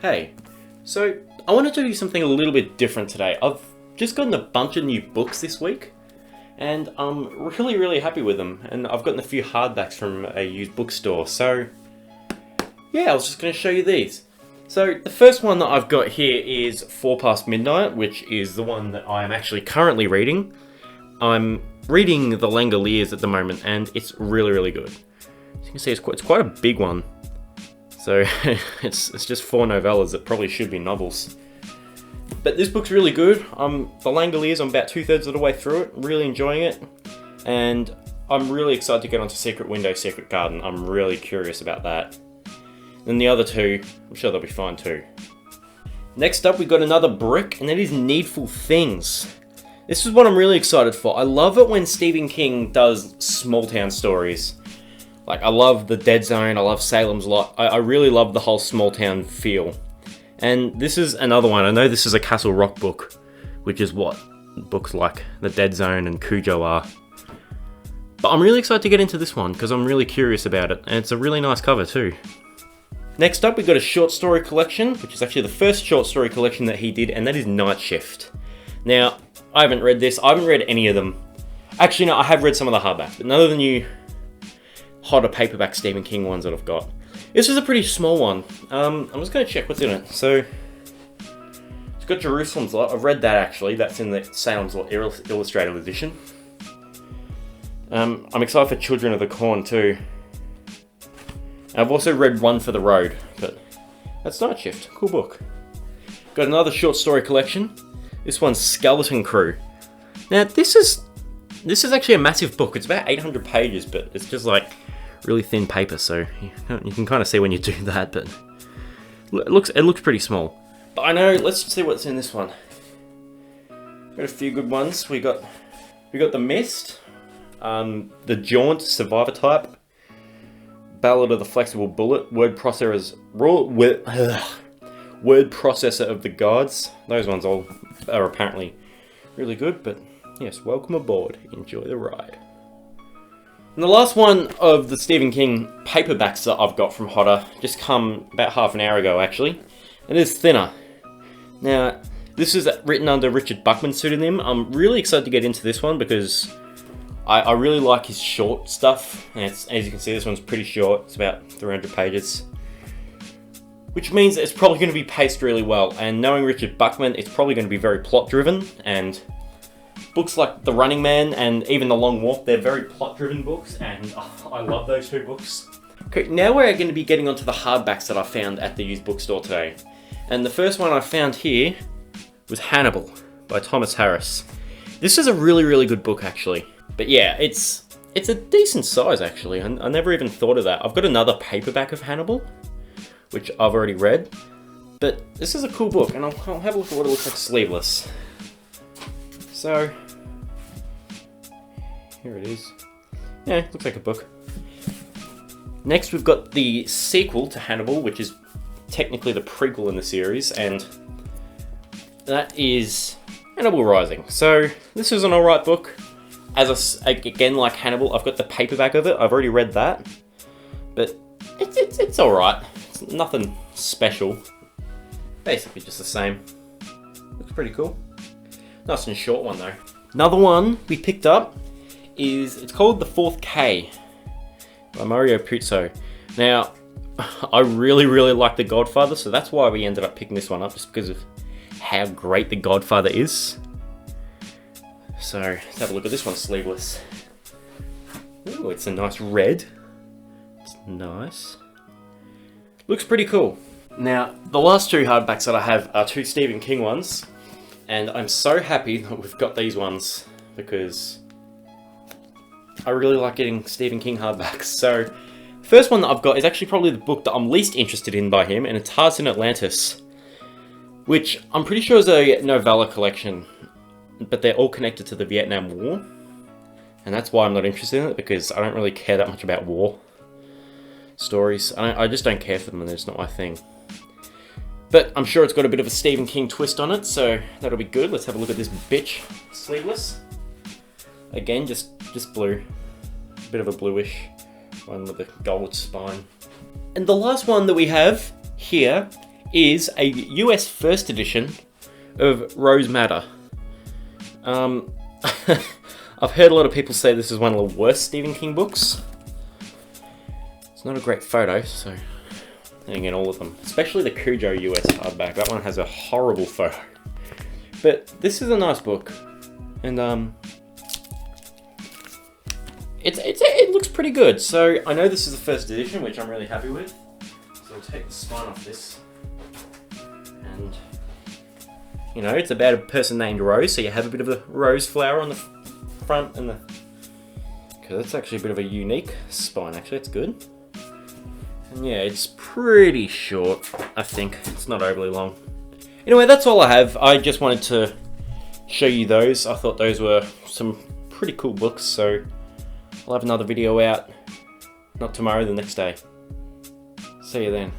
Hey, so I wanted to do something a little bit different today. I've just gotten a bunch of new books this week, and I'm really happy with them. And I've gotten a few hardbacks from a used bookstore, so yeah, I was just going to show you these. So the first one that I've got here is 4 Past Midnight, which is the one that I am actually currently reading. I'm reading The Langoliers at the moment, and it's really good. As you can see, it's quite a big one. So it's just 4 novellas that probably should be novels. But this book's really good. The Langoliers, I'm about 2/3 of the way through it, really enjoying it. And I'm really excited to get onto Secret Window, Secret Garden. I'm really curious about that. And the other two, I'm sure they'll be fine too. Next up, we've got another brick, and that is Needful Things. This is what I'm really excited for. I love it when Stephen King does small town stories. Like, I love The Dead Zone, I love Salem's Lot. I really love the whole small town feel. And this is another one. I know this is a Castle Rock book, which is what books like The Dead Zone and Cujo are. But I'm really excited to get into this one, because I'm really curious about it. And it's a really nice cover too. Next up, we've got a short story collection, which is actually the first short story collection that he did, and that is Night Shift. Now, I haven't read this. I haven't read any of them. Actually, no, I have read some of the hardback, but none of the new hotter paperback Stephen King ones that I've got. This is a pretty small one. I'm just going to check what's in it. So, it's got Jerusalem's Lot. I've read that actually. That's in the Salem's Lot Illustrated edition. I'm excited for Children of the Corn too. I've also read One for the Road, but that's Night Shift. Cool book. Got another short story collection. This one's Skeleton Crew. Now, this is actually a massive book. It's about 800 pages, but it's just like really thin paper, so you can kind of see when you do that, but it looks pretty small. But I know, let's see what's in this one. Got a few good ones. We got The Mist, The Jaunt, Survivor Type, Ballad of the Flexible Bullet, Word Processor of the Gods. Those ones all are apparently really good, but yes, welcome aboard. Enjoy the ride. And the last one of the Stephen King paperbacks that I've got from Hodder just come about half an hour ago, actually. It is Thinner. Now, this is written under Richard Buckman's pseudonym. I'm really excited to get into this one because I really like his short stuff. And as you can see, this one's pretty short. It's about 300 pages. Which means it's probably going to be paced really well. And knowing Richard Buckman, it's probably going to be very plot-driven. And books like The Running Man and even The Long Walk, they're very plot-driven books, and I love those two books. Okay, now we're going to be getting onto the hardbacks that I found at the used bookstore today. And the first one I found here was Hannibal by Thomas Harris. This is a really good book, actually. But yeah, it's a decent size, actually. I never even thought of that. I've got another paperback of Hannibal, which I've already read. But this is a cool book, and I'll have a look at what it looks like sleeveless. So, here it is. Yeah, looks like a book. Next, we've got the sequel to Hannibal, which is technically the prequel in the series, and that is Hannibal Rising. So, this is an alright book. Again, like Hannibal, I've got the paperback of it. I've already read that, but it's alright. It's nothing special. Basically just the same. Looks pretty cool. Nice and short one though. Another one we picked up it's called The Fourth K by Mario Puzo. Now, I really like The Godfather, so that's why we ended up picking this one up, just because of how great The Godfather is. So, let's have a look at this one, sleeveless. Ooh, it's a nice red. It's nice. Looks pretty cool. Now, the last two hardbacks that I have are 2 Stephen King ones. And I'm so happy that we've got these ones, because I really like getting Stephen King hardbacks. So, the first one that I've got is actually probably the book that I'm least interested in by him, and it's Hearts in Atlantis, which I'm pretty sure is a novella collection, but they're all connected to the Vietnam War. And that's why I'm not interested in it, because I don't really care that much about war stories. I just don't care for them, and it's not my thing. But I'm sure it's got a bit of a Stephen King twist on it, so that'll be good. Let's have a look at this bitch. Sleeveless. Again, just blue. A bit of a bluish one with a gold spine. And the last one that we have here is a US first edition of Rose Madder. I've heard a lot of people say this is one of the worst Stephen King books. It's not a great photo, so again, all of them, especially the Cujo US hardback. That one has a horrible photo. But this is a nice book, and it looks pretty good. So I know this is the first edition, which I'm really happy with. So I'll take the spine off this, and you know, it's about a person named Rose. So you have a bit of a rose flower on the front, and because that's actually a bit of a unique spine. Actually, it's good. And yeah, it's pretty short. I think it's not overly long. Anyway, that's all I have. I just wanted to show you those. I thought those were some pretty cool books, so I'll have another video out, not tomorrow, the next day. See you then.